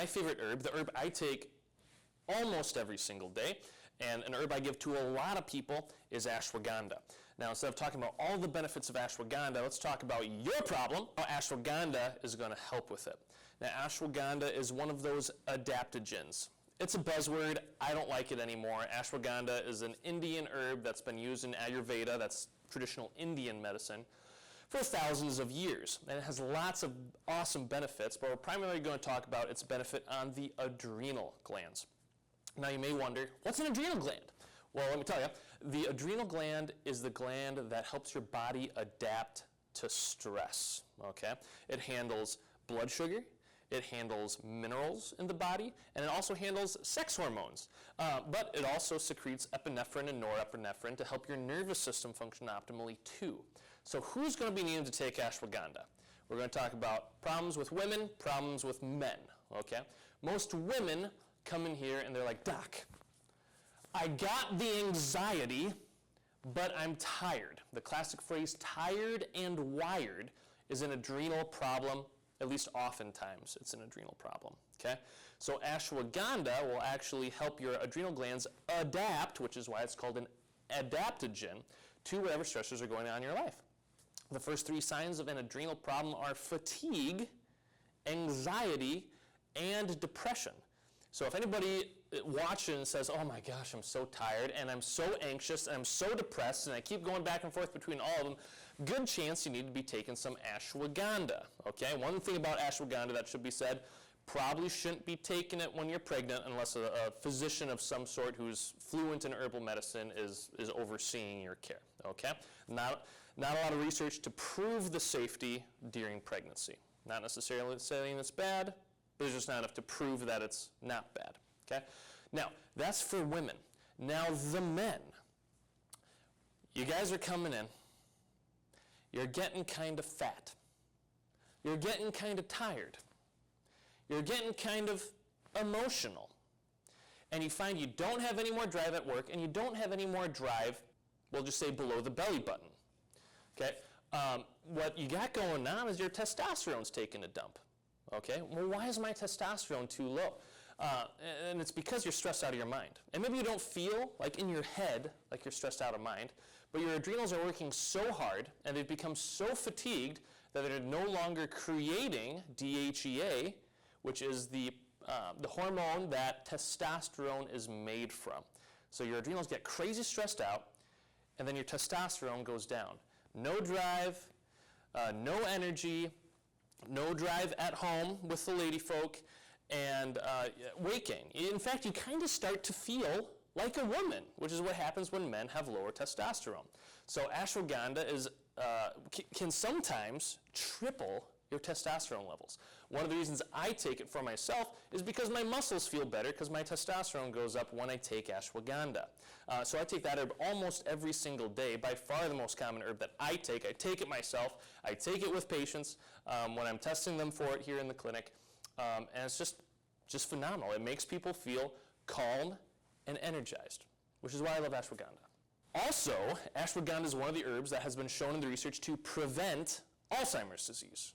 my favorite herb, the herb I take almost every single day, and an herb I give to a lot of people is ashwagandha. Now, instead of talking about all the benefits of ashwagandha, let's talk about your problem, how ashwagandha is going to help with it. Now, ashwagandha is one of those adaptogens. It's a buzzword. I don't like it anymore. Ashwagandha is an Indian herb that's been used in Ayurveda, that's traditional Indian medicine, for thousands of years. And it has lots of awesome benefits, but we're primarily going to talk about its benefit on the adrenal glands. Now you may wonder, what's an adrenal gland? Well, let me tell you, the adrenal gland is the gland that helps your body adapt to stress, okay? It handles blood sugar, it handles minerals in the body, and it also handles sex hormones. But it also secretes epinephrine and norepinephrine to help your nervous system function optimally too. So who's going to be needing to take ashwagandha? We're going to talk about problems with women, problems with men, okay? Most women come in here and they're like, Doc, I got the anxiety, but I'm tired. The classic phrase, tired and wired, is an adrenal problem. At least oftentimes it's an adrenal problem, okay? So ashwagandha will actually help your adrenal glands adapt, which is why it's called an adaptogen, to whatever stressors are going on in your life. The first three signs of an adrenal problem are fatigue, anxiety, and depression. So if anybody watching and says, oh my gosh, I'm so tired, and I'm so anxious, and I'm so depressed, and I keep going back and forth between all of them, good chance you need to be taking some ashwagandha, okay? One thing about ashwagandha that should be said, probably shouldn't be taking it when you're pregnant unless a physician of some sort who's fluent in herbal medicine is overseeing your care, okay? Not a lot of research to prove the safety during pregnancy. Not necessarily saying it's bad, there's just not enough to prove that it's not bad, okay? Now, that's for women. Now, the men. You guys are coming in. You're getting kind of fat. You're getting kind of tired. You're getting kind of emotional. And you find you don't have any more drive at work, and you don't have any more drive, we'll just say below the belly button, okay? What you got going on is your testosterone's taking a dump. Okay, well, why is my testosterone too low? And it's because you're stressed out of your mind. And maybe you don't feel like in your head like you're stressed out of mind, but your adrenals are working so hard and they've become so fatigued that they're no longer creating DHEA, which is the hormone that testosterone is made from. So your adrenals get crazy stressed out, and then your testosterone goes down. No drive, no energy, no drive at home with the lady folk, and weight gain. In fact, you kind of start to feel like a woman, which is what happens when men have lower testosterone. So ashwagandha can sometimes triple your testosterone levels. One of the reasons I take it for myself is because my muscles feel better because my testosterone goes up when I take ashwagandha. So I take that herb almost every single day, by far the most common herb that I take. I take it myself. I take it with patients when I'm testing them for it here in the clinic. And it's just phenomenal. It makes people feel calm and energized, which is why I love ashwagandha. Also, ashwagandha is one of the herbs that has been shown in the research to prevent Alzheimer's disease.